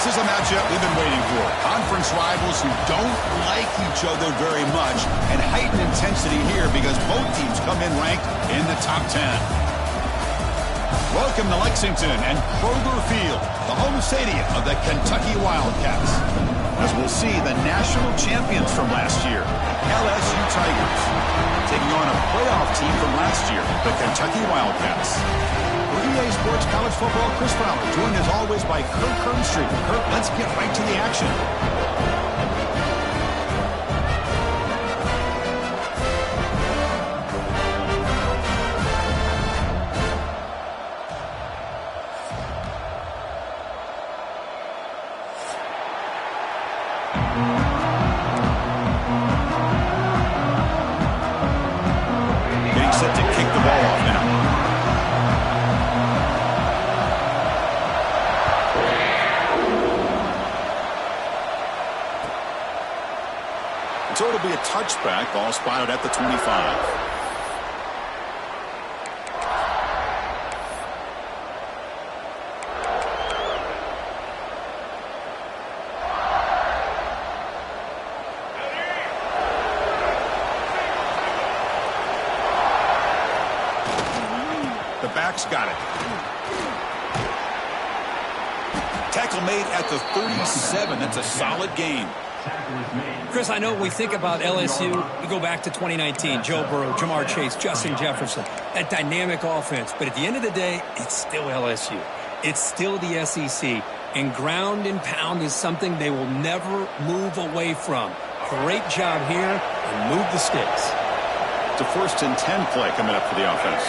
This is a matchup we've been waiting for. Conference rivals who don't like each other very much, and heightened intensity here because both teams come in ranked in the top 10. Welcome to Lexington and Kroger Field, the home stadium of the Kentucky Wildcats. As we'll see the national champions from last year, LSU Tigers, taking on a playoff team from last year, the Kentucky Wildcats. For EA Sports College Football, Chris Fowler, joined as always by Kirk Kernstreet. Kirk, let's get right to the action. Getting set to kick the ball off now. So it'll be a touchback. Ball spotted at the 25. The back's got it. Tackle made at the 37. That's a solid gain. Chris, I know when we think about LSU, we go back to 2019. Joe Burrow, Jamar Chase, Justin Jefferson, that dynamic offense. But at the end of the day, it's still LSU. It's still the SEC. And ground and pound is something they will never move away from. Great job here, and move the sticks. It's a 1st and 10 play coming up for the offense.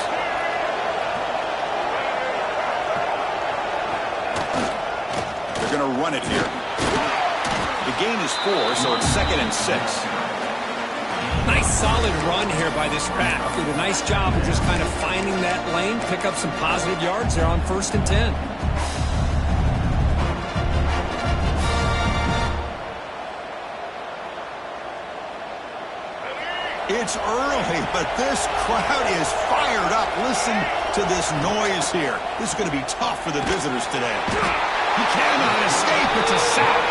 They're going to run it here. The gain is 4, so it's 2nd and 6. Nice solid run here by this back. Did a nice job of just kind of finding that lane, pick up some positive yards there on 1st and 10. It's early, but this crowd is fired up. Listen to this noise here. This is going to be tough for the visitors today. He cannot escape. It's a sack.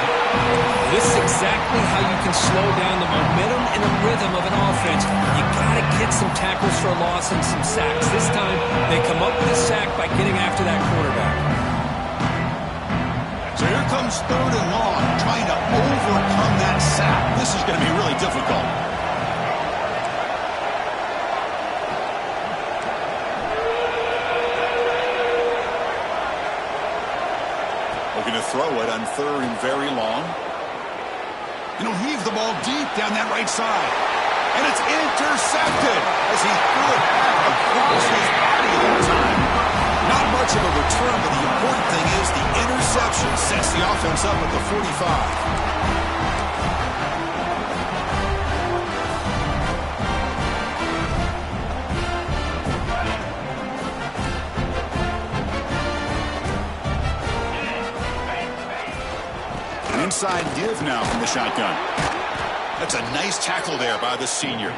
This is exactly how you can slow down the momentum and the rhythm of an offense. You got to get some tackles for a loss and some sacks. This time, they come up with a sack by getting after that quarterback. So here comes 3rd and long, trying to overcome that sack. This is going to be really difficult. Looking to throw it on 3rd and very long. And he'll heave the ball deep down that right side. And it's intercepted as he threw it back across his body all the time. Not much of a return, but the important thing is the interception sets the offense up at the 45. Inside give now from the shotgun. That's a nice tackle there by the senior.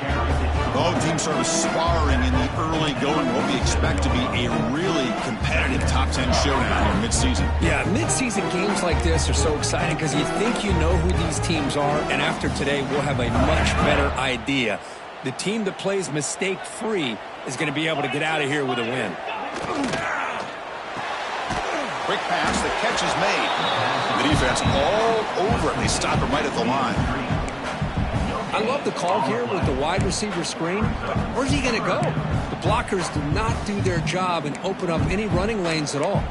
Both teams sort of sparring in the early going. What we expect to be a really competitive top 10 showdown here mid-season. Yeah, mid-season games like this are so exciting because you think you know who these teams are, and after today we'll have a much better idea. The team that plays mistake-free is going to be able to get out of here with a win. Quick pass, the catch is made. The defense all over it. They stop him right at the line. I love the call here with the wide receiver screen. Where's he going to go? The blockers do not do their job and open up any running lanes at all.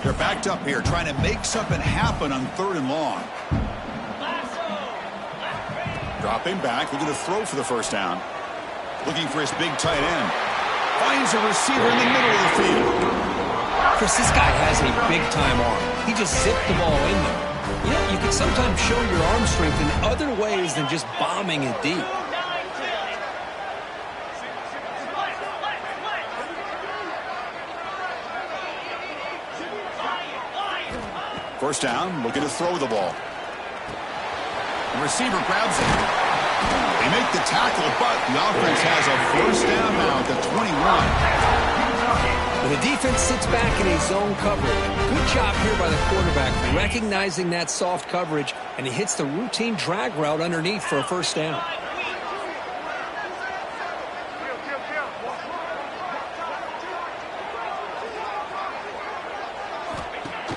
They're backed up here trying to make something happen on 3rd and long. Dropping back, looking to throw for the 1st down. Looking for his big tight end. Finds a receiver in the middle of the field. Chris, this guy has a big-time arm. He just zipped the ball in there. You know, you can sometimes show your arm strength in other ways than just bombing it deep. First down, looking to throw the ball. The receiver grabs it. They make the tackle, but the offense has a 1st down now at the 21. When the defense sits back in a zone coverage, good job here by the quarterback recognizing that soft coverage, and he hits the routine drag route underneath for a first down.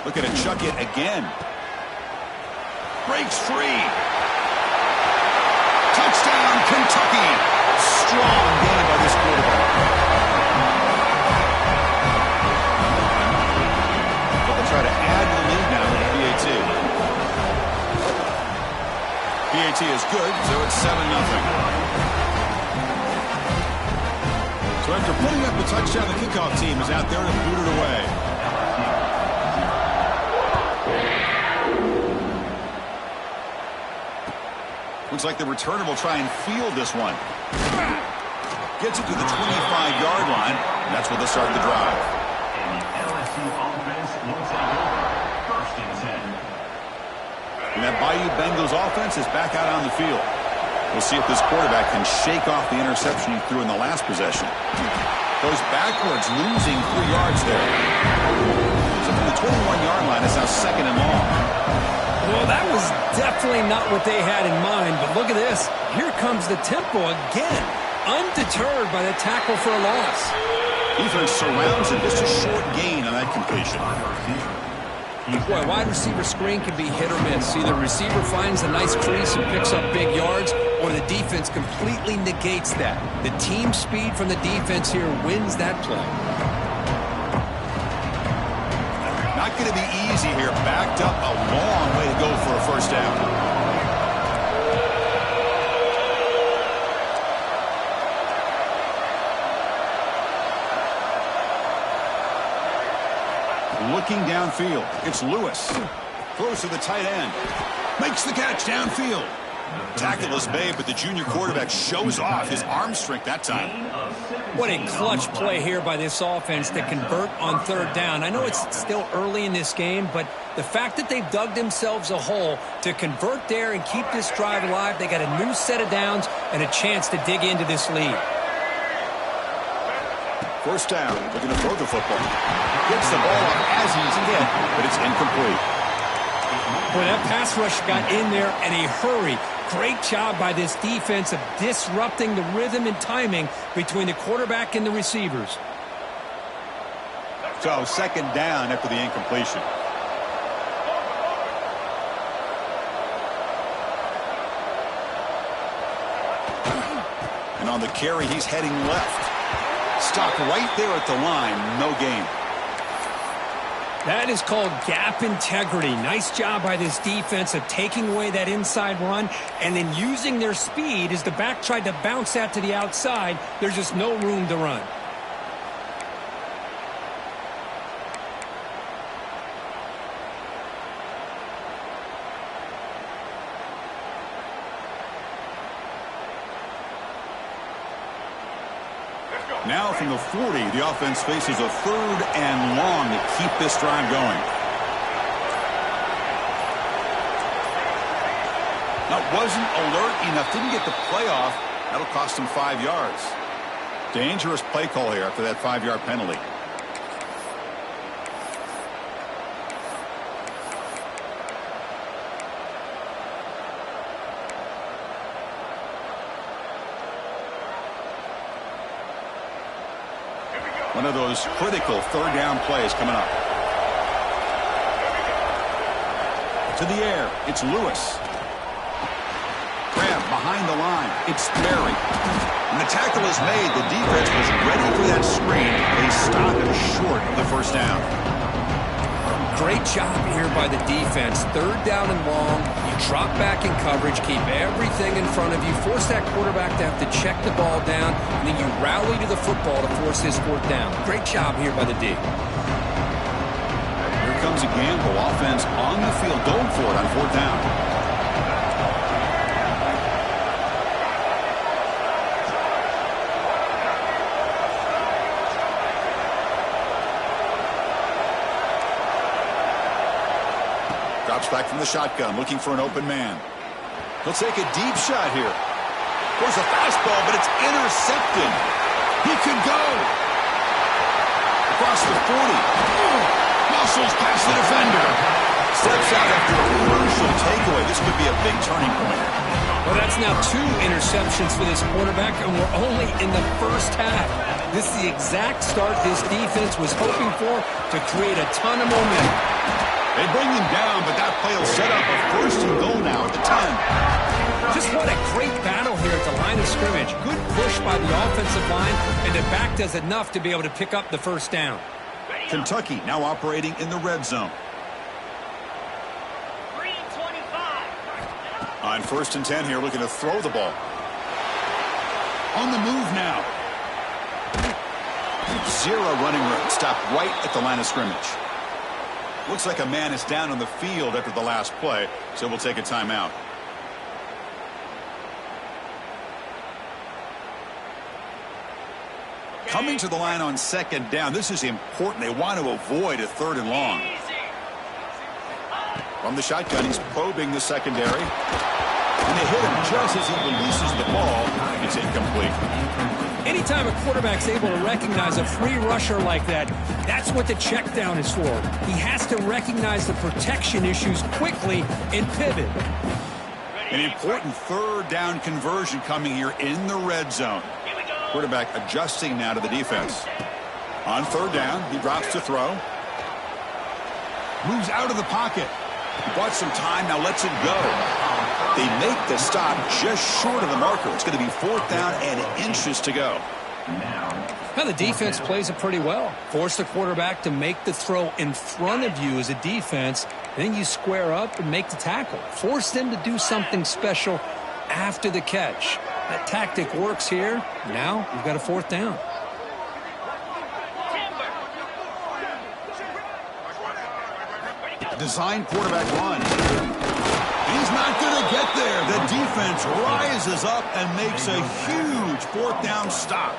Looking to chuck it again. Breaks free. Touchdown, Kentucky. Strong game by this quarterback. They'll try to add the lead now with PAT. PAT is good, so it's 7-0. So after putting up the touchdown, the kickoff team is out there to boot it away. Looks like the returner will try and field this one. Gets it to the 25-yard line. And that's where they'll start the drive. And the LSU offense looks like first and 10. And that Bayou Bengals offense is back out on the field. We'll see if this quarterback can shake off the interception he threw in the last possession. Goes backwards, losing 3 yards there. So from the 21-yard line, it's now 2nd and long. Well, that was definitely not what they had in mind, but look at this. Here comes the tempo again, undeterred by the tackle for a loss. Defense surrounds him, just a short gain on that completion. Boy, wide receiver screen can be hit or miss. Either receiver finds a nice crease and picks up big yards, or the defense completely negates that. The team speed from the defense here wins that play. Not going to be easy here. Backed up a long way to go for a first down. Looking downfield. It's Lewis. Throws to the tight end. Makes the catch downfield. Tackle is made, but the junior quarterback shows off his arm strength that time. What a clutch play here by this offense to convert on 3rd down. I know it's still early in this game, but the fact that they've dug themselves a hole to convert there and keep this drive alive, they got a new set of downs and a chance to dig into this lead. First down, looking to throw the football. Gets the ball up as he's hit, but it's incomplete. Boy, that pass rush got in there in a hurry. Great job by this defense of disrupting the rhythm and timing between the quarterback and the receivers. So 2nd down after the incompletion. And on the carry, he's heading left. Stopped right there at the line. No gain. That is called gap integrity. Nice job by this defense of taking away that inside run and then using their speed as the back tried to bounce that to the outside. There's just no room to run. Now from the 40, the offense faces a 3rd and long to keep this drive going. Now wasn't alert enough, didn't get the play off. That'll cost him 5 yards. Dangerous play call here after that 5-yard penalty. One of those critical 3rd down plays coming up. To the air, it's Lewis. Grab behind the line, it's Perry. And the tackle is made. The defense was ready for that screen. They stop him short of the first down. Great job here by the defense. 3rd down and long. You drop back in coverage, keep everything in front of you, force that quarterback to have to check the ball down, and then you rally to the football to force this 4th down. Great job here by the D. Here comes a gamble. Offense on the field, going for it on 4th down. Drops back from the shotgun, looking for an open man. He'll take a deep shot here. There's a fastball, but it's intercepted. He could go. across the 40. Muscles past the defender. Steps out after a crucial takeaway. This could be a big turning point. Well, that's now 2 interceptions for this quarterback, and we're only in the first half. This is the exact start this defense was hoping for to create a ton of momentum. They bring him down, but that play will set up a first and goal now at the 10. Just what a great battle here at the line of scrimmage. Good push by the offensive line, and the back does enough to be able to pick up the first down. Kentucky now operating in the red zone. On 1st and 10 here, looking to throw the ball. On the move now. 0 running room. Stopped right at the line of scrimmage. Looks like a man is down on the field after the last play, so we'll take a timeout. Coming to the line on 2nd down. This is important. They want to avoid a 3rd and long. From the shotgun, he's probing the secondary. And they hit him just as he releases the ball. It's incomplete. Anytime a quarterback's able to recognize a free rusher like that, that's what the check down is for. He has to recognize the protection issues quickly and pivot. An important 3rd down conversion coming here in the red zone. Quarterback adjusting now to the defense. On 3rd down, he drops to throw. Moves out of the pocket. He bought some time, now lets it go. They make the stop just short of the marker. It's going to be 4th down and inches to go. Now the defense plays it pretty well. Force the quarterback to make the throw in front of you as a defense. Then you square up and make the tackle. Force them to do something special after the catch. That tactic works here. Now we've got a 4th down. Design quarterback run. He's not going to get there. The defense rises up and makes a huge 4th down stop.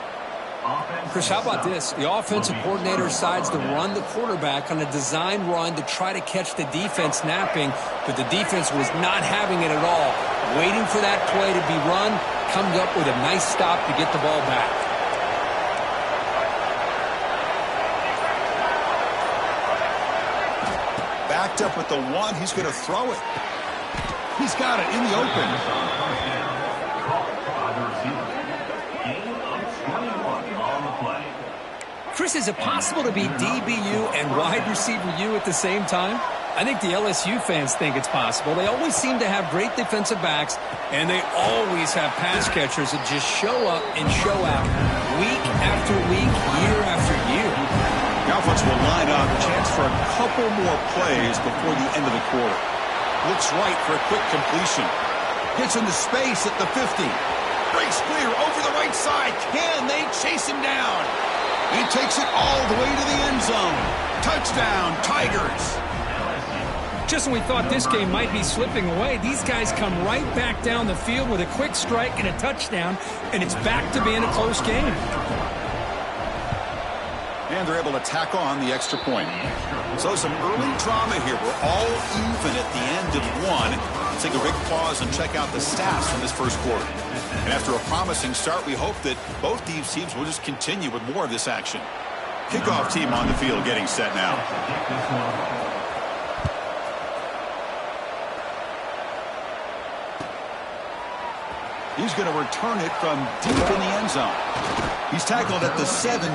Chris, how about this? The offensive coordinator decides to run the quarterback on a design run to try to catch the defense napping, but the defense was not having it at all. Waiting for that play to be run, comes up with a nice stop to get the ball back. Backed up with the 1, he's going to throw it. He's got it in the open. Chris, is it possible to be DBU and wide receiver U at the same time? I think the LSU fans think it's possible. They always seem to have great defensive backs, and they always have pass catchers that just show up and show out week after week, year after year. The offense will line up, chance for a couple more plays before the end of the quarter. Looks right for a quick completion. Gets into space at the 50. Breaks clear over the right side. Can they chase him down? He takes it all the way to the end zone. Touchdown, Tigers. Just when we thought this game might be slipping away, these guys come right back down the field with a quick strike and a touchdown, and it's back to being a close game. And they're able to tack on the extra point. So some early drama here. We're all even at the end of 1. Let's take a quick pause and check out the stats from this first quarter. And after a promising start, we hope that both these teams will just continue with more of this action. Kickoff team on the field getting set now. He's going to return it from deep in the end zone. He's tackled at the 17,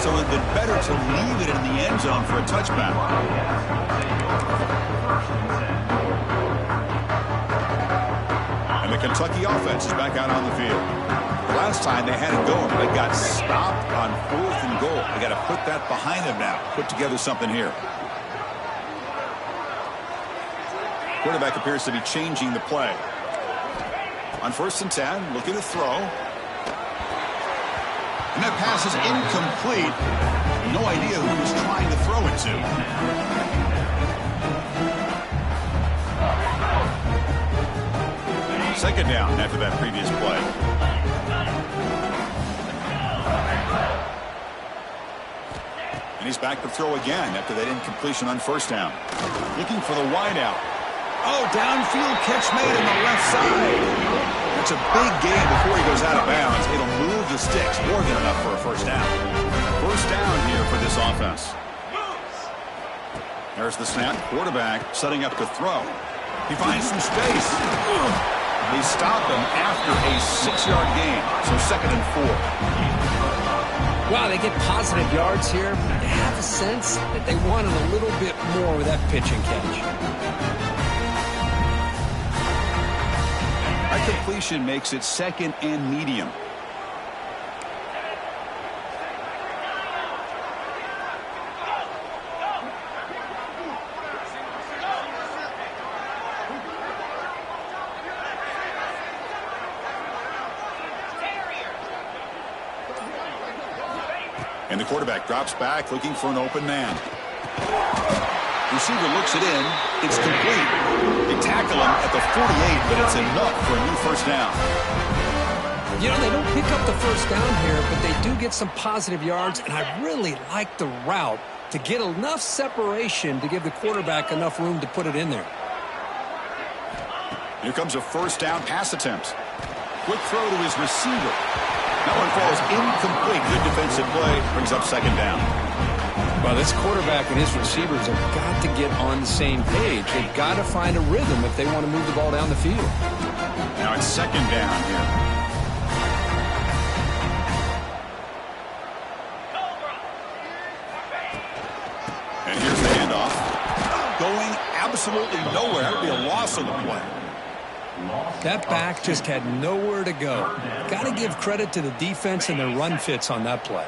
so it would have been better to leave it in the end zone for a touchback. And the Kentucky offense is back out on the field. Last time they had it going, but they got stopped on 4th and goal. They got to put that behind them now. Put together something here. Quarterback appears to be changing the play. On 1st and 10, looking to throw. And that pass is incomplete. No idea who he was trying to throw it to. Second down after that previous play. And he's back to throw again after that incompletion on 1st down. Looking for the wideout. Oh, downfield catch made on the left side. It's a big gain before he goes out of bounds. It'll move the sticks more than enough for a 1st down. 1st down here for this offense. offense. There's the snap. Quarterback setting up to throw. He finds some space. They stop him after a 6-yard gain. So 2nd and 4. Wow, they get positive yards here. They have a sense that they wanted a little bit more with that pitch and catch. A completion makes it 2nd and medium. And the quarterback drops back looking for an open man. Receiver looks it in. It's complete. They tackle him at the 48, but it's enough for a new first down. You know, they don't pick up the first down here, but they do get some positive yards, and I really like the route to get enough separation to give the quarterback enough room to put it in there. Here comes a first down pass attempt. Quick throw to his receiver. That one falls incomplete. Good defensive play. Brings up 2nd down. Well, this quarterback and his receivers have got to get on the same page. They've got to find a rhythm if they want to move the ball down the field. Now it's 2nd down here. And here's the handoff. Going absolutely nowhere. That would be a loss on the play. That back just had nowhere to go. Got to give credit to the defense and their run fits on that play.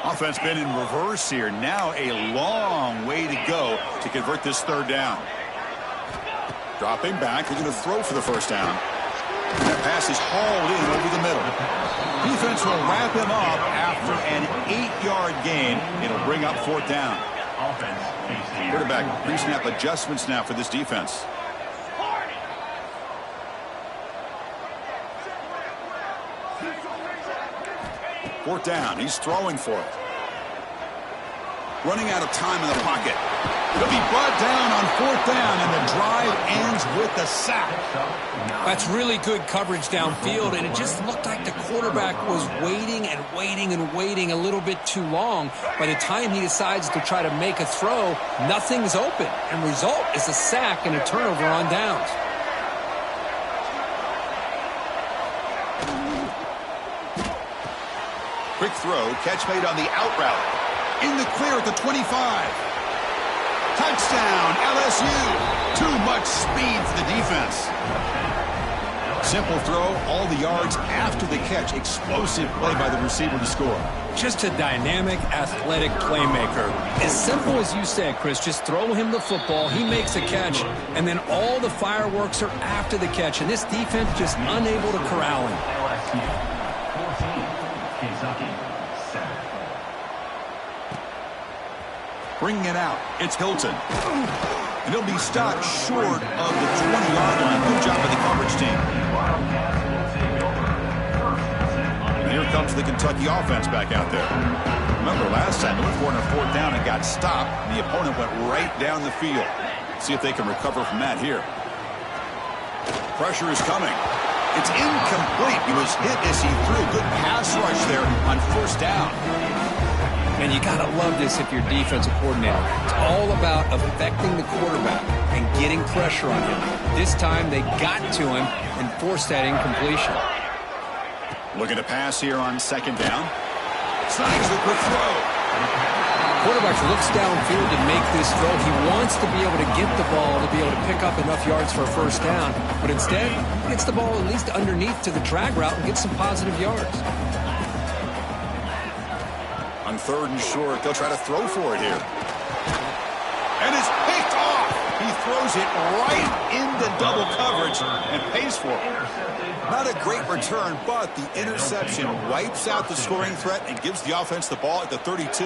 Offense been in reverse here. Now a long way to go to convert this 3rd down. Dropping back. They're going to throw for the first down. And that pass is hauled in over the middle. Defense will wrap him up after an 8-yard gain. It'll bring up 4th down. Quarterback pre-snap adjustments now for this defense. 4th down. He's throwing for it. Running out of time in the pocket. He'll be brought down on 4th down, and the drive ends with a sack. That's really good coverage downfield, and it just looked like the quarterback was waiting and waiting and waiting a little bit too long. By the time he decides to try to make a throw, nothing's open, and result is a sack and a turnover on downs. Quick throw, catch made on the out route. In the clear at the 25. Touchdown, LSU. Too much speed for the defense. Simple throw, all the yards after the catch. Explosive play by the receiver to score. Just a dynamic, athletic playmaker. As simple as you said, Chris, just throw him the football, he makes a catch, and then all the fireworks are after the catch, and this defense just unable to corral him. Bringing it out, it's Hilton. And he'll be stopped short of the 20-yard line. Good job by the coverage team. And here comes the Kentucky offense back out there. Remember, last time they went for it on 4th down and got stopped. The opponent went right down the field. See if they can recover from that here. Pressure is coming. It's incomplete. He was hit as he threw. Good pass rush there on 1st down. And you got to love this if you're defensive coordinator. It's all about affecting the quarterback and getting pressure on him. This time they got to him and forced that incompletion. Looking to pass here on 2nd down. Snags the quick throw. Quarterback looks downfield to make this throw. He wants to be able to get the ball to be able to pick up enough yards for a 1st down. But instead, he gets the ball at least underneath to the drag route and gets some positive yards. On 3rd and short, they'll try to throw for it here. And it's picked off. He throws it right into double coverage and pays for it. Not a great return, but the interception wipes out the scoring threat and gives the offense the ball at the 32.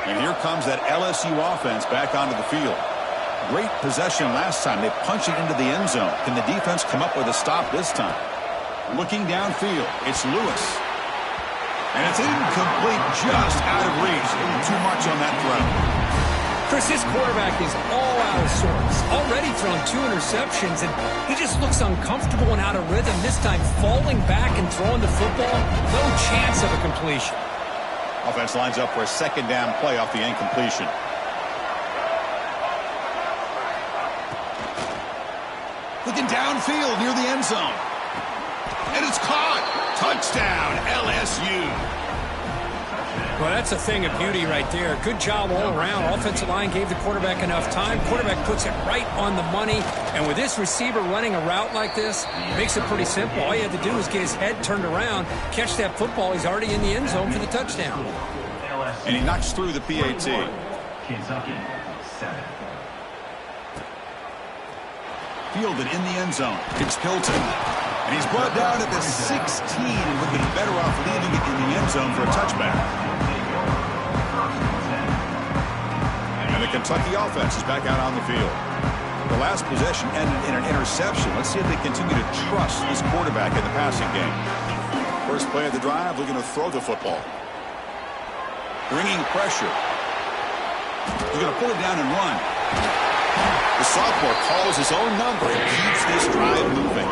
And here comes that LSU offense back onto the field. Great possession last time. They punch it into the end zone. Can the defense come up with a stop this time? Looking downfield, it's Lewis. And it's incomplete, just out of reach. Too much on that throw. Chris, this quarterback is all out of sorts. Already thrown 2 interceptions, and he just looks uncomfortable and out of rhythm. This time falling back and throwing the football, no chance of a completion. Offense lines up for a second down play off the incompletion. Looking downfield near the end zone. And it's caught. Touchdown, LSU. Well, that's a thing of beauty right there. Good job all around. Offensive line gave the quarterback enough time. Quarterback puts it right on the money. And with this receiver running a route like this, it makes it pretty simple. All you have to do is get his head turned around, catch that football. He's already in the end zone for the touchdown. And he knocks through the PAT. Kentucky, 7. Fielded in the end zone. It's Pilton. And he's brought down at the 16 and would have been better off leaving it in the end zone for a touchback. And the Kentucky offense is back out on the field. The last possession ended in an interception. Let's see if they continue to trust this quarterback in the passing game. First play of the drive, looking to throw the football. Bringing pressure. He's going to pull it down and run. The sophomore calls his own number and keeps this drive moving.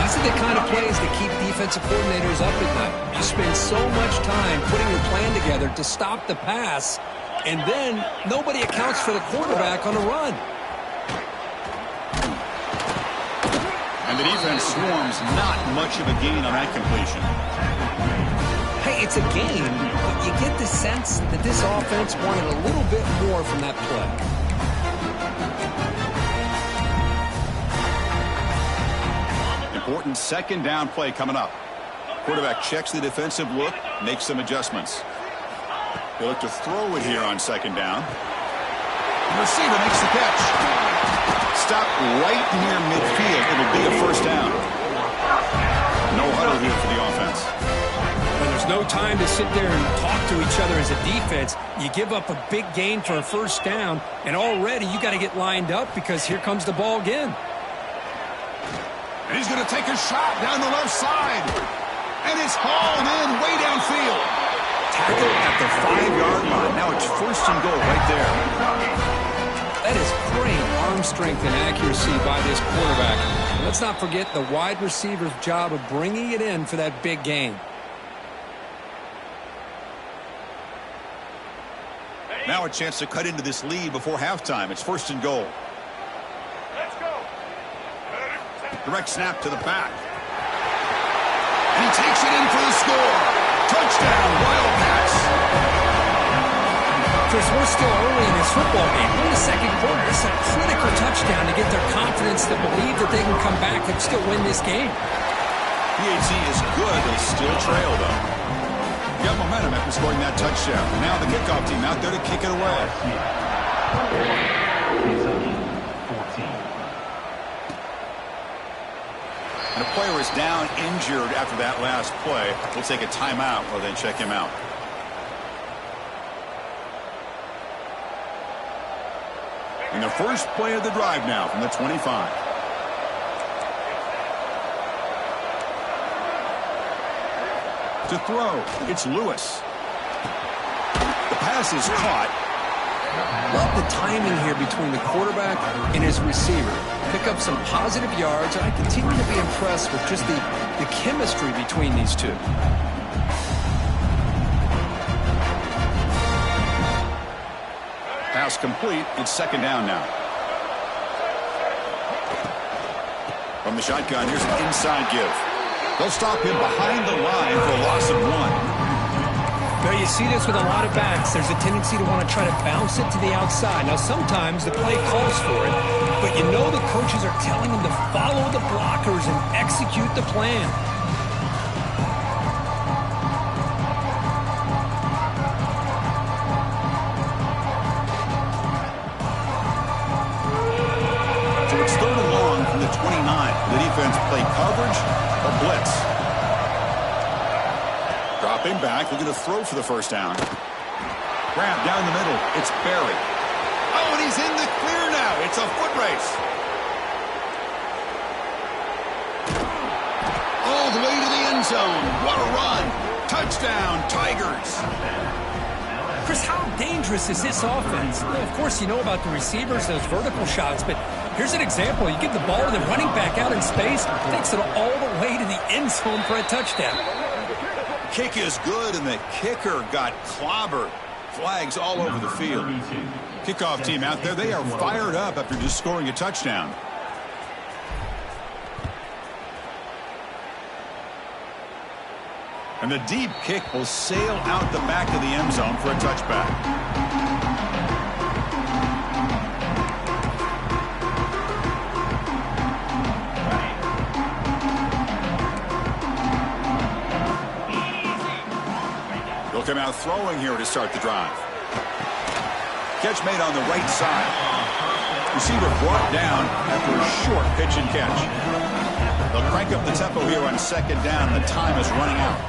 These are the kind of plays that keep defensive coordinators up at night. You spend so much time putting your plan together to stop the pass, and then nobody accounts for the quarterback on a run. And the defense swarms, not much of a gain on that completion. Hey, it's a game, but you get the sense that this offense wanted a little bit more from that play. Important second down play coming up. Quarterback checks the defensive look, makes some adjustments. They look to throw it here on second down. The receiver makes the catch. Stop right near midfield. It'll be a first down. No huddle here for the offense. When there's no time to sit there and talk to each other as a defense, you give up a big gain for a first down, and already you got to get lined up because here comes the ball again. And he's going to take a shot down the left side. And it's hauled in way downfield. Tackle at the 5-yard line. Now it's first and goal right there. That is great arm strength and accuracy by this quarterback. And let's not forget the wide receiver's job of bringing it in for that big gain. Now a chance to cut into this lead before halftime. It's first and goal. Direct snap to the back. And he takes it in for the score. Touchdown, Wildcats. Chris, we're still early in this football game. We're in the second quarter. It's a critical touchdown to get their confidence to believe that they can come back and still win this game. PAT is good. They still trail, though. Got momentum after scoring that touchdown. Now the kickoff team out there to kick it away. And a player is down injured after that last play. We'll take a timeout or then check him out. And the first play of the drive now from the 25. To throw, it's Lewis. The pass is caught. Love the timing here between the quarterback and his receiver. Pick up some positive yards, and I continue to be impressed with just the chemistry between these two. Pass complete. It's second down now. From the shotgun, here's an inside give. They'll stop him behind the line for a loss of 1. Now, you see this with a lot of backs. There's a tendency to want to try to bounce it to the outside. Now, sometimes the play calls for it, but you know the coaches are telling them to follow the blockers and execute the plan. So it's third and long from the 29. The defense play coverage or blitz. Dropping back, looking to throw for the first down. Grab down the middle. It's Barry. Oh, and he's in the clear now. It's a foot race. All the way to the end zone. What a run. Touchdown, Tigers. Chris, how dangerous is this offense? Well, of course, you know about the receivers, those vertical shots, but here's an example. You give the ball to the running back out in space, takes it all the way to the end zone for a touchdown. Kick is good, and the kicker got clobbered. Flags all over the field. Kickoff team out there, they are fired up after just scoring a touchdown. And the deep kick will sail out the back of the end zone for a touchback. He'll come out throwing here to start the drive. Catch made on the right side. Receiver brought down after a short pitch and catch. They'll crank up the tempo here on second down. The time is running out.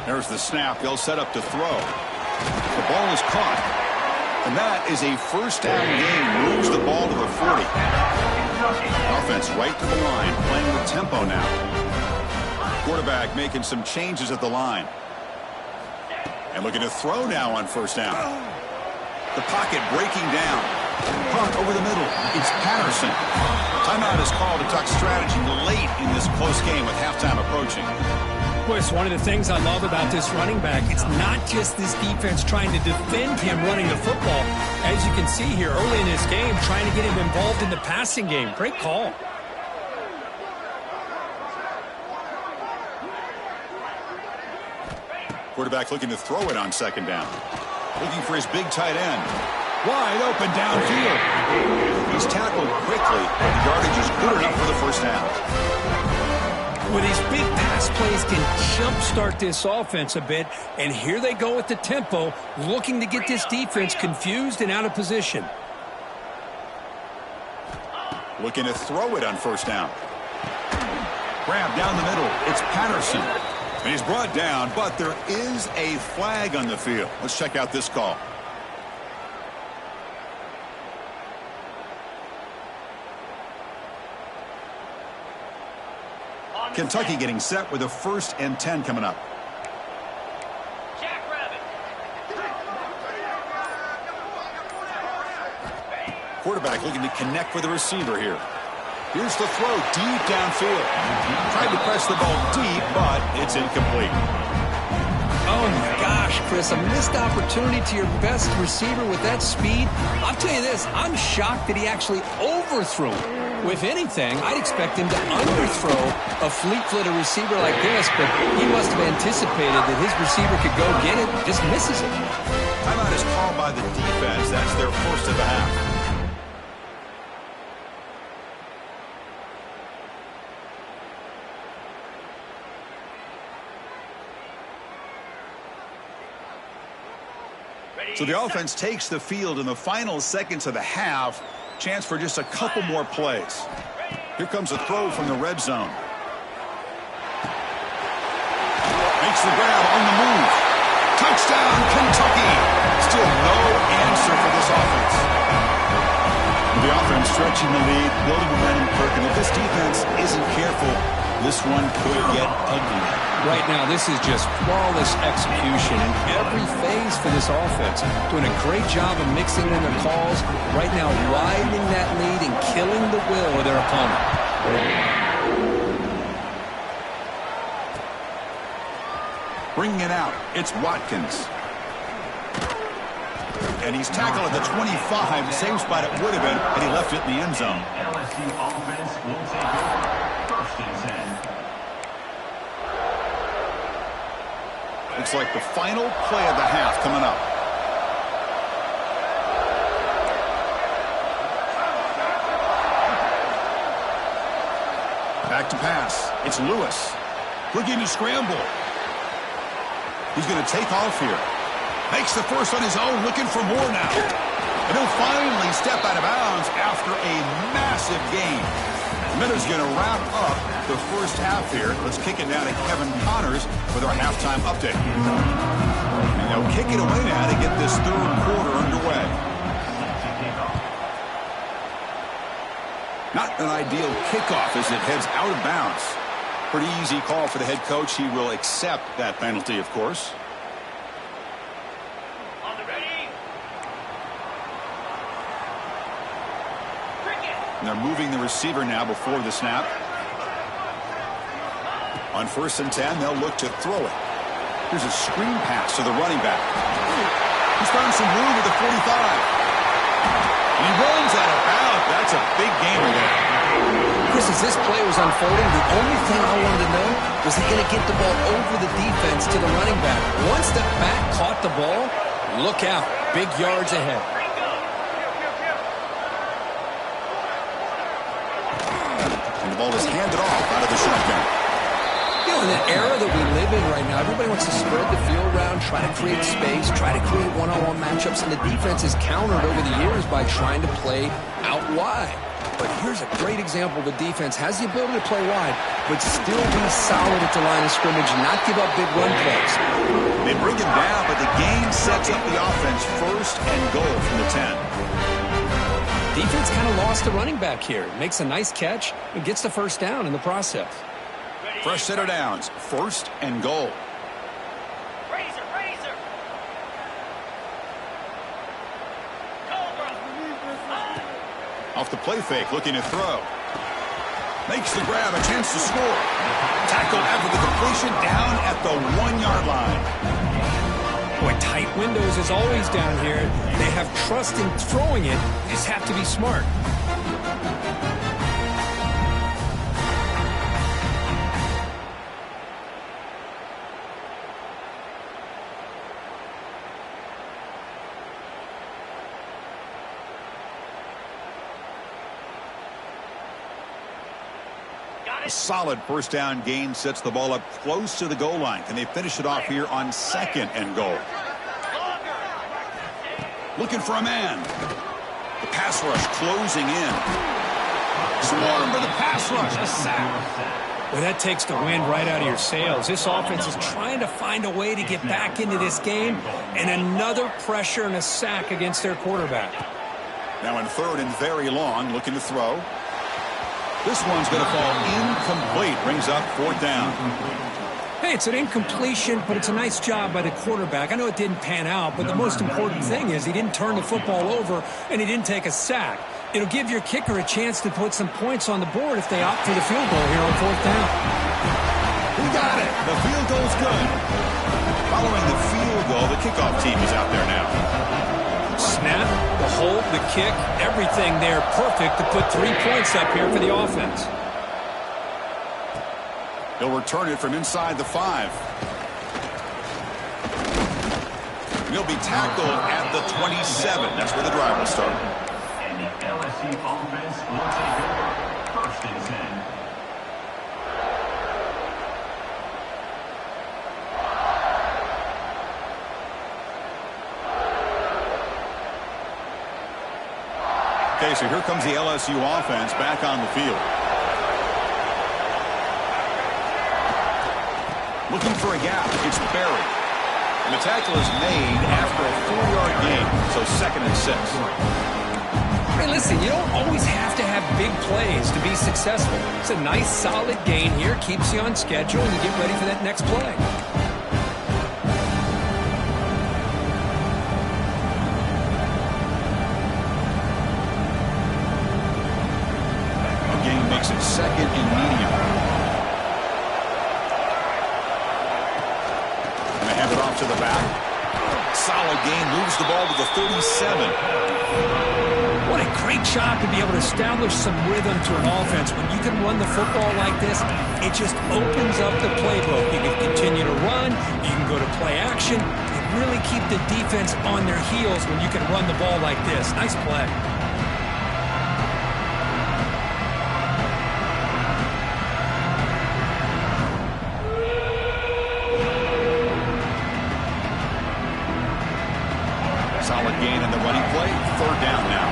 There's the snap. They'll set up to throw. The ball is caught. And that is a first down gain. Moves the ball to the 40. Offense right to the line. Playing with tempo now. Quarterback making some changes at the line. And looking to throw now on first down. The pocket breaking down. Punt over the middle. It's Patterson. Timeout is called to talk strategy late in this close game with halftime approaching. Boy, it's one of the things I love about this running back. It's not just this defense trying to defend him running the football. As you can see here early in this game, trying to get him involved in the passing game. Great call. Quarterback looking to throw it on second down. Looking for his big tight end. Wide open downfield. He's tackled quickly. The yardage is good enough for the first down. Well, these big pass plays can jumpstart this offense a bit, and here they go with the tempo, looking to get this defense confused and out of position. Looking to throw it on first down. Grab down the middle. It's Patterson. And he's brought down, but there is a flag on the field. Let's check out this call. Kentucky getting set with a 1st and 10 coming up. Quarterback looking to connect with the receiver here. Here's the throw deep downfield. Tried to press the ball deep, but it's incomplete. Oh, my gosh, Chris, a missed opportunity to your best receiver with that speed. I'll tell you this, I'm shocked that he actually overthrew him. If anything, I'd expect him to underthrow a fleet-footed receiver like this, but he must have anticipated that his receiver could go get it, just misses it. Timeout is called by the defense. That's their first of the half. So the offense takes the field in the final seconds of the half. Chance for just a couple more plays. Here comes a throw from the red zone. Makes the grab on the move. Touchdown, Kentucky. Still no answer for this offense. The offense stretching the lead, building momentum, Kirk. And if this defense isn't careful, this one could get ugly. Right now, this is just flawless execution in every phase for this offense. Doing a great job of mixing in their calls. Right now, riding that lead and killing the will of their opponent. Bringing it out, it's Watkins. And he's tackled at the 25. Same spot it would have been had he left it in the end zone. LSU offense will take over 1st and 10. Looks like the final play of the half coming up. Back to pass. It's Lewis. Looking to scramble. He's going to take off here. Makes the first on his own, looking for more now. And he'll finally step out of bounds after a massive gain. Miller's going to wrap up the first half here. Let's kick it now to Kevin Connors with our halftime update. And they'll kick it away now to get this third quarter underway. Not an ideal kickoff as it heads out of bounds. Pretty easy call for the head coach. He will accept that penalty, of course. On the ready, And they're moving the receiver now before the snap. On 1st and 10, they'll look to throw it. Here's a screen pass to the running back. He's found some room at the 45. And he runs out of bounds. That's a big gainer there. Chris, as this play was unfolding, the only thing I wanted to know was he going to get the ball over the defense to the running back. Once the back caught the ball, look out. Big yards ahead. And the ball is handed off out of the shotgun. You know, in the era that we live in right now, everybody wants to spread the field around, try to create space, try to create one-on-one matchups, and the defense is countered over the years by trying to play out wide. But here's a great example. The defense has the ability to play wide, but still be solid at the line of scrimmage and not give up big run plays. They bring him down, but the game sets up the offense 1st and goal from the 10. Defense kind of lost the running back here. Makes a nice catch and gets the first down in the process. Fresh set of downs, 1st and goal. Off the play fake, looking to throw. Makes the grab, a chance to score. Tackle after the completion, down at the 1-yard line. Boy, tight windows is always down here. They have trust in throwing it. They just have to be smart. A solid 1st down gain sets the ball up close to the goal line. Can they finish it off here on 2nd and goal? Looking for a man. The pass rush closing in. Swarm for the pass rush. A sack. Well, that takes the wind right out of your sails. This offense is trying to find a way to get back into this game, and another pressure and a sack against their quarterback. Now in 3rd and very long, looking to throw. This one's going to fall incomplete. Brings up 4th down. Hey, it's an incompletion, but it's a nice job by the quarterback. I know it didn't pan out, but the most important thing is he didn't turn the football over and he didn't take a sack. It'll give your kicker a chance to put some points on the board if they opt for the field goal here on 4th down. We got it. The field goal's good. Following the field goal, the kickoff team is out there now. Snap, the hold, the kick, everything there perfect to put 3 points up here for the offense. He'll return it from inside the 5. He'll be tackled at the 27. That's where the drive will start. And the LSU offense will take over 1st and 10. Okay, so here comes the LSU offense back on the field. Looking for a gap. It's Berry. And the tackle is made after a 4-yard gain. So 2nd and 6. Hey, listen, you don't always have to have big plays to be successful. It's a nice, solid gain here. Keeps you on schedule, and you get ready for that next play. Makes it 2nd and medium. And they hand it off to the back. Solid gain, moves the ball to the 37. What a great job to be able to establish some rhythm to an offense. When you can run the football like this, it just opens up the playbook. You can continue to run, you can go to play action, and really keep the defense on their heels when you can run the ball like this. Nice play. Solid gain in the running play. 3rd down now.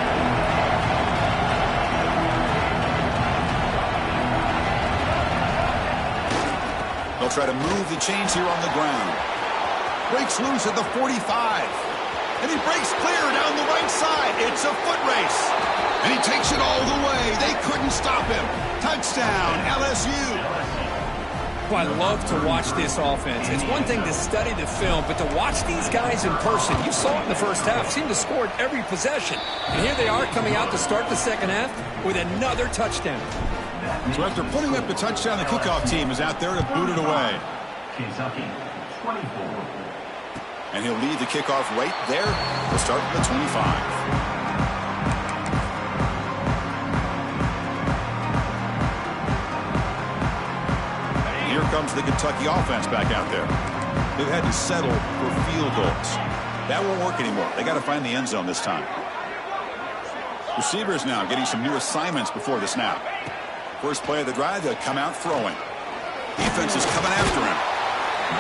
They'll try to move the chains here on the ground. Breaks loose at the 45. And he breaks clear down the right side. It's a foot race. And he takes it all the way. They couldn't stop him. Touchdown, LSU. Well, I love to watch this offense. It's one thing to study the film, but to watch these guys in person, you saw it in the first half, seemed to score at every possession. And here they are coming out to start the second half with another touchdown. So after putting up the touchdown, the kickoff team is out there to boot it away. Kentucky, 24. And he'll lead the kickoff right there. We'll start at the 25. Here comes the Kentucky offense back out there. They've had to settle for field goals. That won't work anymore. They got to find the end zone this time. Receivers now getting some new assignments before the snap. First play of the drive, they'll come out throwing. Defense is coming after him.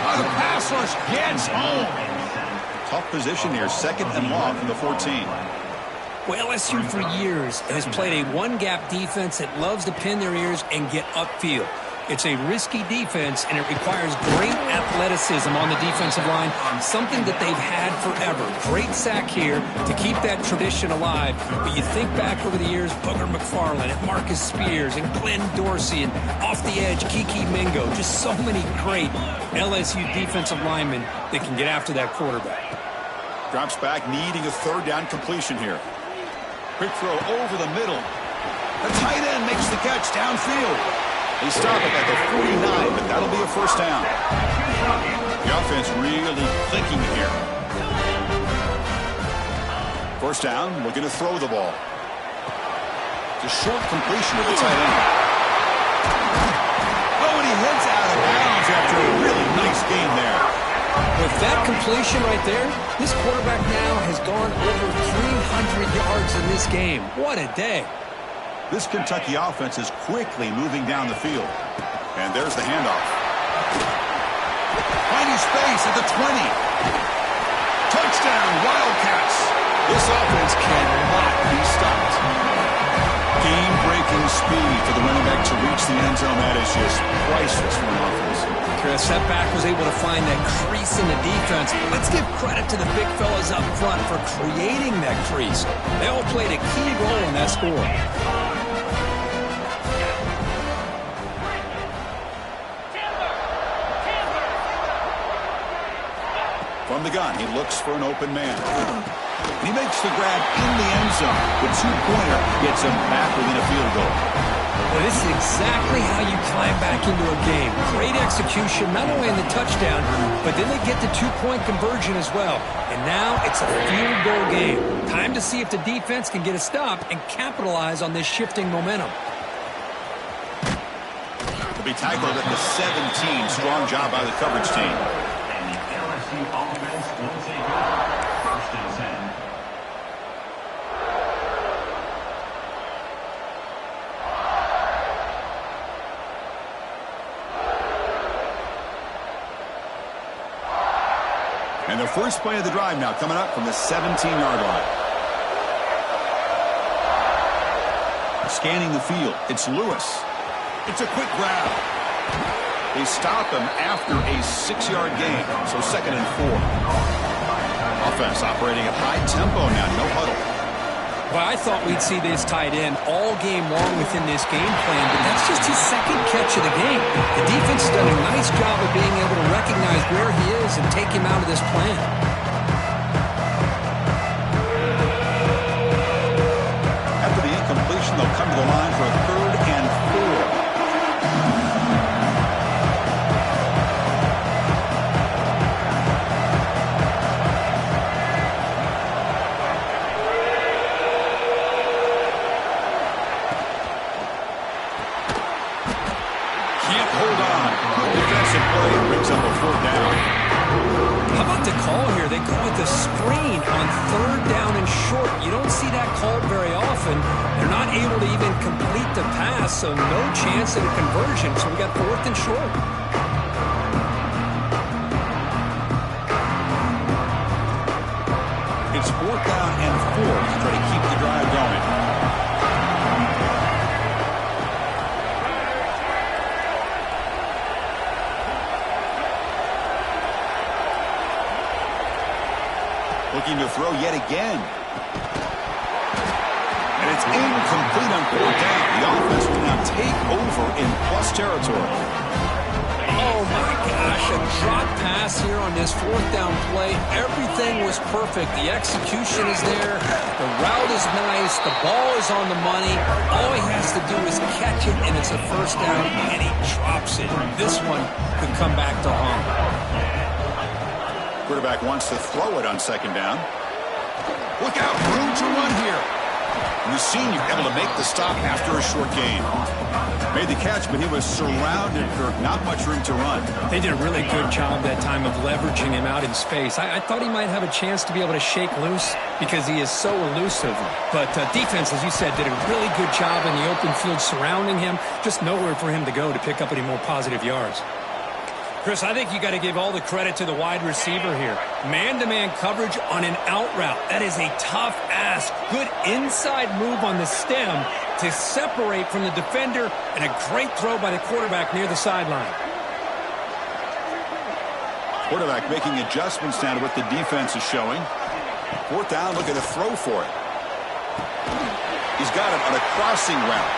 Oh, the pass rush gets home. Tough position here, second and long from the 14. Well, LSU for years has played a one-gap defense that loves to pin their ears and get upfield. It's a risky defense, and it requires great athleticism on the defensive line, something that they've had forever. Great sack here to keep that tradition alive. But you think back over the years, Booger McFarland and Marcus Spears and Glenn Dorsey and off the edge, Kiki Mingo. Just so many great LSU defensive linemen that can get after that quarterback. Drops back, needing a third down completion here. Quick throw over the middle. The tight end makes the catch downfield. They stop it at the 49, but that'll be a first down. The offense really clicking here. First down, looking to throw the ball. It's a short completion to the tight end. Oh, and he heads out of bounds after a really nice game there. With that completion right there, this quarterback now has gone over 300 yards in this game. What a day. This Kentucky offense is quickly moving down the field. And there's the handoff. Finding space at the 20. Touchdown, Wildcats. This offense cannot be stopped. Game-breaking speed for the running back to reach the end zone. That is just priceless for an offense. Chris, that back was able to find that crease in the defense. Let's give credit to the big fellas up front for creating that crease. They all played a key role in that score. From the gun, he looks for an open man. And he makes the grab in the end zone. The two-pointer gets him back within a field goal. Well, this is exactly how you climb back into a game. Great execution, not only in the touchdown, but then they get the two-point conversion as well. And now it's a field goal game. Time to see if the defense can get a stop and capitalize on this shifting momentum. To be tackled at the 17. Strong job by the coverage team. Offense will take over. First and 10. And the first play of the drive now coming up from the 17-yard line. Scanning the field, it's Lewis. It's a quick grab. They stop him after a 6-yard gain, so second and 4. Offense operating at high tempo now, no huddle. Well, I thought we'd see this tight end all game long within this game plan, but that's just his second catch of the game. The defense has done a nice job of being able to recognize where he is and take him out of this plan. After the incompletion, they'll come to the line for a third and 4. How about the call here? They go with the screen on third down and short. You don't see that called very often. They're not able to even complete the pass, so no chance at a conversion. So we got fourth and short. It's fourth down and 4 to try to keep the drive going. Looking to throw yet again. And it's incomplete on fourth down. The offense will now take over in plus territory. Oh, my gosh, a drop pass here on this fourth down play. Everything was perfect. The execution is there. The route is nice. The ball is on the money. All he has to do is catch it, and it's a first down, and he drops it. This one could come back to haunt. Quarterback wants to throw it on second down. Look out, room to run here. And the senior able to make the stop after a short gain. Made the catch, but he was surrounded for not much room to run. They did a really good job that time of leveraging him out in space. I thought he might have a chance to be able to shake loose because he is so elusive. But defense, as you said, did a really good job in the open field surrounding him. Just nowhere for him to go to pick up any more positive yards. Chris, I think you got to give all the credit to the wide receiver here. Man-to-man coverage on an out route. That is a tough ask. Good inside move on the stem to separate from the defender, and a great throw by the quarterback near the sideline. Quarterback making adjustments now to what the defense is showing. Fourth down, looking to throw for it. He's got it on a crossing route.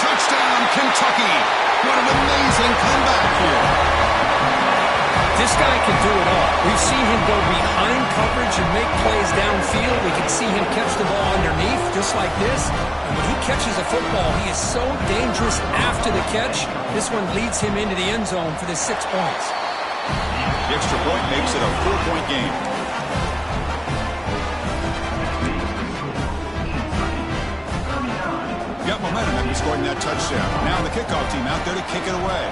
Touchdown, Kentucky! What an amazing comeback here. This guy can do it all. We've seen him go behind coverage and make plays downfield. We can see him catch the ball underneath just like this. And when he catches a football, he is so dangerous after the catch. This one leads him into the end zone for the 6 points. The extra point makes it a 4-point game. Got momentum after scoring that touchdown. Now the kickoff team out there to kick it away.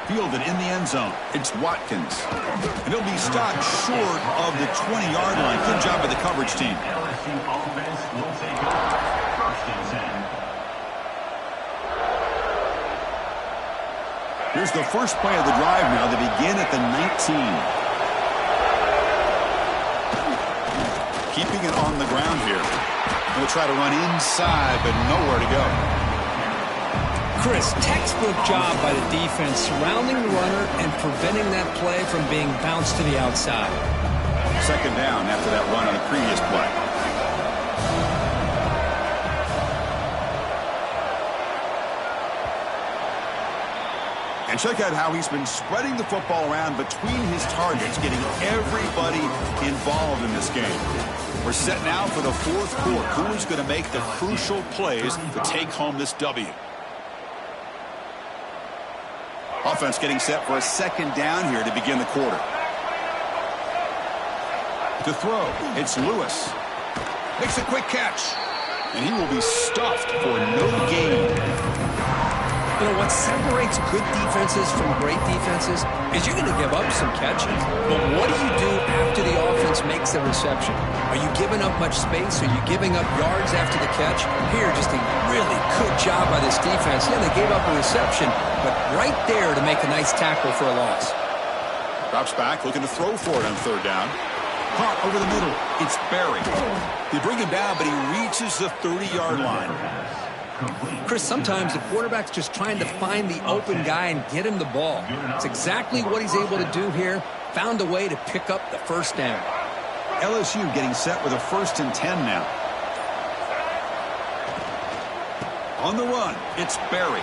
Fielded in the end zone. It's Watkins. And he'll be stopped short of the 20-yard line. Good job by the coverage team. LSU offense will take over first and 10. Here's the first play of the drive now. They begin at the 19. Keeping it on the ground here. They'll try to run inside, but nowhere to go. Chris, textbook job by the defense surrounding the runner and preventing that play from being bounced to the outside. Second down after that run on the previous play. And check out how he's been spreading the football around between his targets, getting everybody involved in this game. We're set now for the fourth quarter. Who is going to make the crucial plays to take home this W? Offense getting set for a second down here to begin the quarter. To throw, it's Lewis. Makes a quick catch. And he will be stuffed for no gain. You know, what separates good defenses from great defenses is you're going to give up some catches. But what do you do after the offense makes the reception? Are you giving up much space? Are you giving up yards after the catch? Here, just a really good job by this defense. Yeah, they gave up a reception, but right there to make a nice tackle for a loss. Drops back, looking to throw for it on third down. Caught over the middle. It's Barry. They bring him down, but he reaches the 30-yard line. Chris, sometimes the quarterback's just trying to find the open guy and get him the ball. It's exactly what he's able to do here. Found a way to pick up the first down. LSU getting set with a 1st and 10 now. On the run, it's Barry.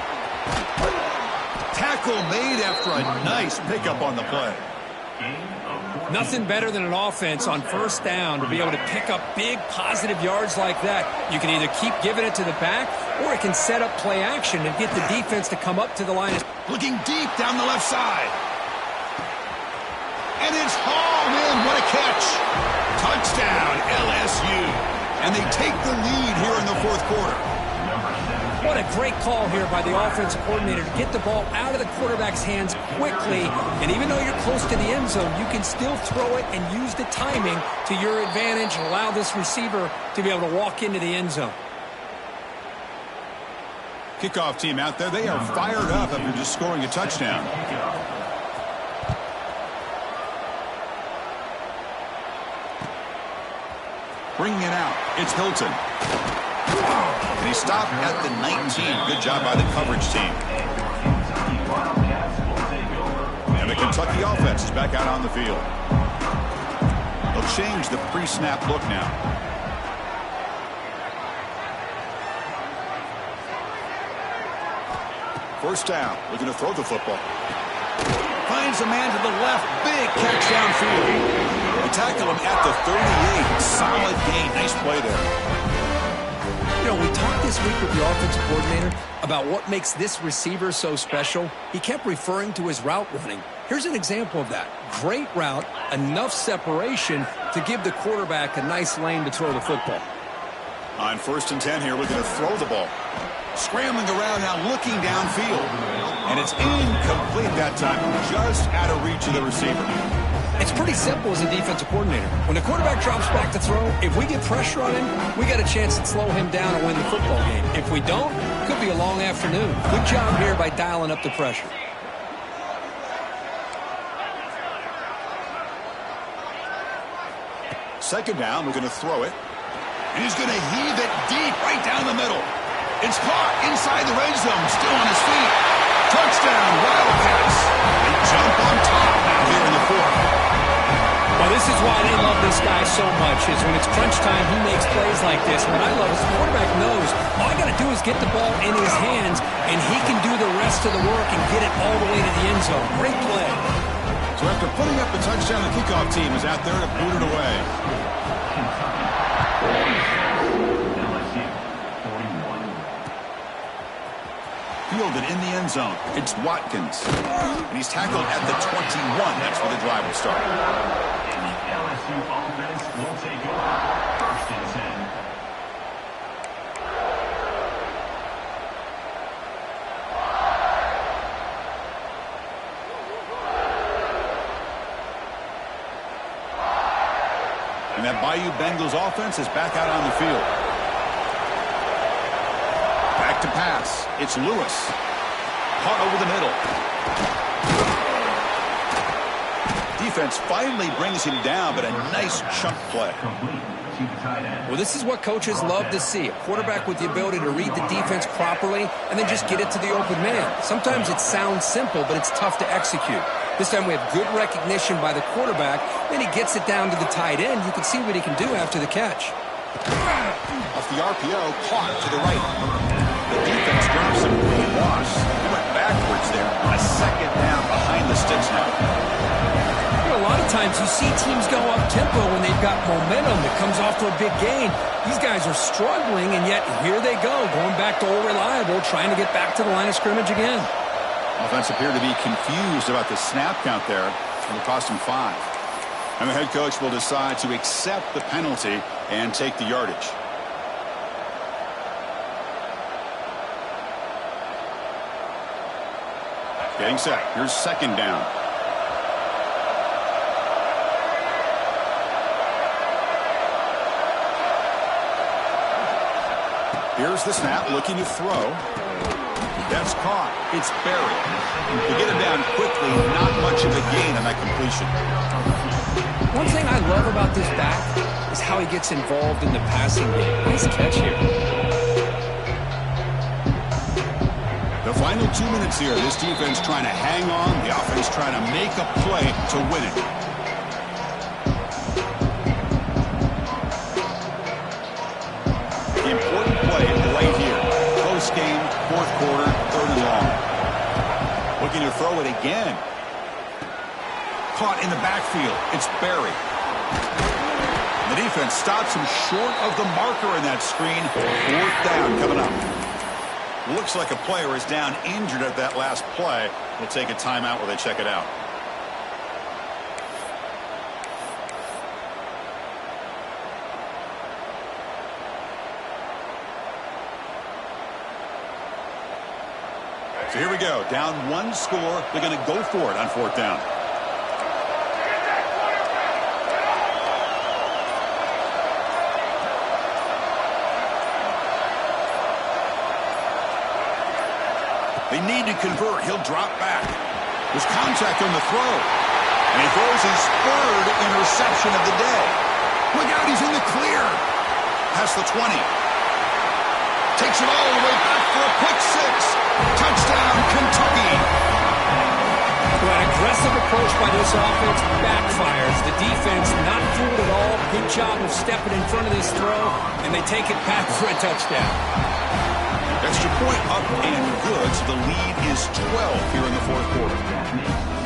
Tackle made after a nice pickup on the play. Nothing better than an offense on first down to be able to pick up big positive yards like that. You can either keep giving it to the back, or it can set up play action and get the defense to come up to the line. Looking deep down the left side. And it's hauled in. What a catch. Touchdown, LSU. And they take the lead here in the fourth quarter. What a great call here by the offensive coordinator to get the ball out of the quarterback's hands quickly. And even though you're close to the end zone, you can still throw it and use the timing to your advantage and allow this receiver to be able to walk into the end zone. Kickoff team out there, they are fired up after just scoring a touchdown. Bringing it out, it's Hilton. And he stopped at the 19. Good job by the coverage team. And the Kentucky offense is back out on the field. They'll change the pre-snap look now. First down, looking to throw the football. Finds a man to the left. Big catch downfield. They tackle him at the 38. Solid gain. Nice play there. You know, we talked this week with the offensive coordinator about what makes this receiver so special. He kept referring to his route running. Here's an example of that. Great route, enough separation to give the quarterback a nice lane to throw the football. On 1st and 10 here, looking to throw the ball. Scrambling around now, looking downfield. And it's incomplete that time, just out of reach of the receiver. It's pretty simple as a defensive coordinator. When the quarterback drops back to throw, if we get pressure on him, we got a chance to slow him down and win the football game. If we don't, it could be a long afternoon. Good job here by dialing up the pressure. Second down, we're going to throw it. And he's going to heave it deep right down the middle. It's caught inside the red zone, still on his feet. Touchdown, Wildcats. They jump on top now here in the 4th. Well, this is why they love this guy so much, is when it's crunch time, he makes plays like this. What I love is the quarterback knows all I got to do is get the ball in his hands, and he can do the rest of the work and get it all the way to the end zone. Great play. So after putting up the touchdown, the kickoff team is out there to boot it away. Fielded in the end zone. It's Watkins. And he's tackled at the 21. That's where the drive will start. LSU offense will take over. 1st and 10. And that Bayou Bengals offense is back out on the field. Back to pass. It's Lewis. Caught over the middle. Defense finally brings him down, but a nice chunk play. Well, this is what coaches love to see. A quarterback with the ability to read the defense properly and then just get it to the open man. Sometimes it sounds simple, but it's tough to execute. This time we have good recognition by the quarterback. Then he gets it down to the tight end. You can see what he can do after the catch. Off the RPO, caught to the right. The defense drops him with a loss. He went backwards there. A second down behind the sticks now. A lot of times you see teams go up-tempo when they've got momentum that comes off to a big gain. These guys are struggling, and yet here they go, going back to old reliable, trying to get back to the line of scrimmage again. Offense appeared to be confused about the snap count there. It will cost him 5. And the head coach will decide to accept the penalty and take the yardage. Getting set. Here's second down. Here's the snap, looking to throw. That's caught. It's buried. To get him down quickly, not much of a gain on that completion. One thing I love about this back is how he gets involved in the passing game. Nice catch here. The final 2 minutes here. This defense trying to hang on. The offense trying to make a play to win it. The important play right here. Close game, 4th quarter, 3rd and long. Looking to throw it again. Caught in the backfield. It's Barry. The defense stops him short of the marker in that screen. 4th down coming up. Looks like a player is down injured at that last play. We'll take a timeout while they check it out. So here we go. Down 1 score. They're going to go for it on 4th down. They need to convert. He'll drop back. There's contact on the throw. And he throws his 3rd interception of the day. Look out, he's in the clear. Past the 20. Takes it all the way back for a pick 6. Touchdown, Kentucky. Well, an aggressive approach by this offense backfires. The defense not fooled at all. Good job of stepping in front of this throw, and they take it back for a touchdown. Extra point up and good, so the lead is 12 here in the fourth quarter.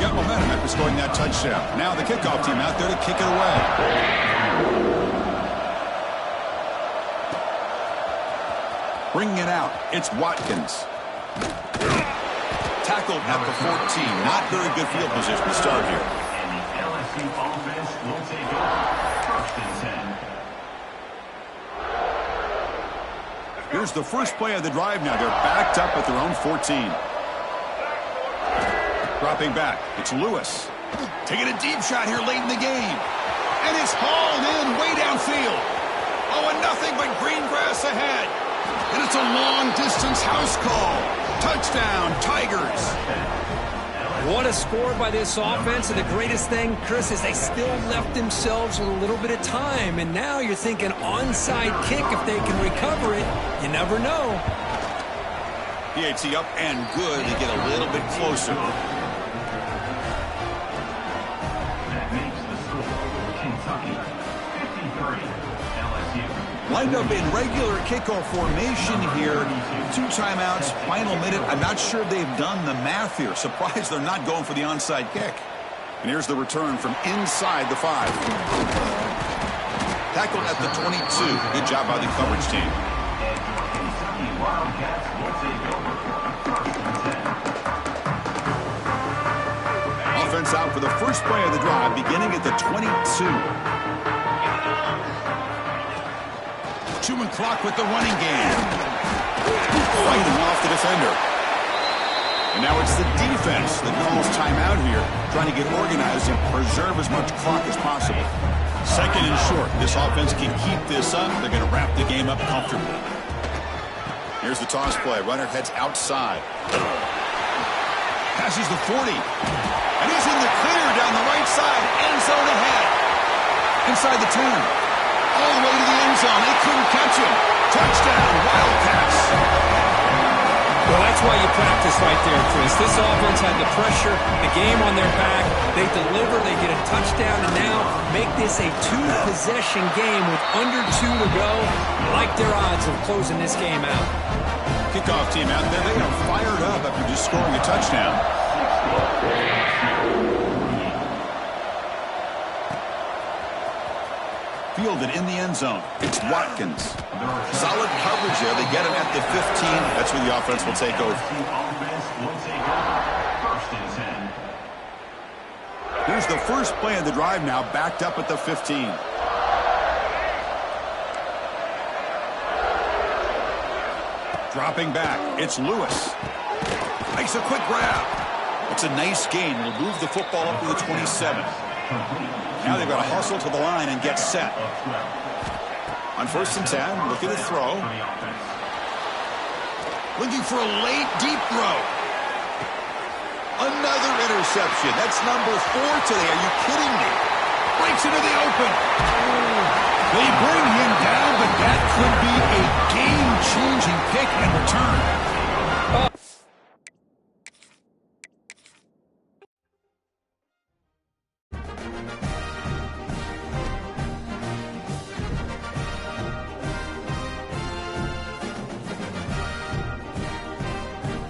Got momentum after scoring that touchdown. Now the kickoff team out there to kick it away. Bringing it out, it's Watkins. Tackled at the 14. Not very good field position to start here. And the LSU offense will take over. 1st and 10. Here's the first play of the drive now. They're backed up at their own 14. Dropping back, it's Lewis. Taking a deep shot here late in the game. And it's hauled in way downfield. Oh, and nothing but green grass ahead. And it's a long-distance house call. Touchdown, Tigers. What a score by this offense, and the greatest thing, Chris, is they still left themselves with a little bit of time, and now you're thinking onside kick if they can recover it. You never know. PAT up and good. They get a little bit closer. That makes the score Kentucky 53, LSU. Lined up in regular kickoff formation here. 2 timeouts, final minute. I'm not sure they've done the math here. Surprised they're not going for the onside kick. And here's the return from inside the 5. Tackled at the 22. Good job by the coverage team. Kentucky Wildcats will take over. 1st and 10. Offense out for the first play of the drive, beginning at the 22. Two-man clock with the running game. Fighting off the defender. And now it's the defense that calls timeout here, trying to get organized and preserve as much clock as possible. 2nd and short. This offense can keep this up. They're going to wrap the game up comfortably. Here's the toss play. Runner heads outside. Passes the 40. And he's in the clear down the right side. End zone ahead. Inside the 10. All the way to the end zone. They couldn't catch him. Touchdown, Wildcats. Well, that's why you practice right there, Chris. This offense had the pressure, the game on their back. They deliver, they get a touchdown, and now make this a 2-possession game with under 2 to go. I like their odds of closing this game out. Kickoff team out there. They are fired up after just scoring a touchdown. Fielded in the end zone. It's Watkins. Solid coverage there. They get him at the 15. That's where the offense will take over. Here's the first play of the drive now, backed up at the 15. Dropping back, it's Lewis. Makes a quick grab. It's a nice gain. Will move the football up to the 27. Now they've got to hustle to the line and get set. On 1st and 10, looking to throw. Looking for a late, deep throw. Another interception. That's number 4 today. Are you kidding me? Breaks into the open. They bring him down, but that could be a game-changing pick and return.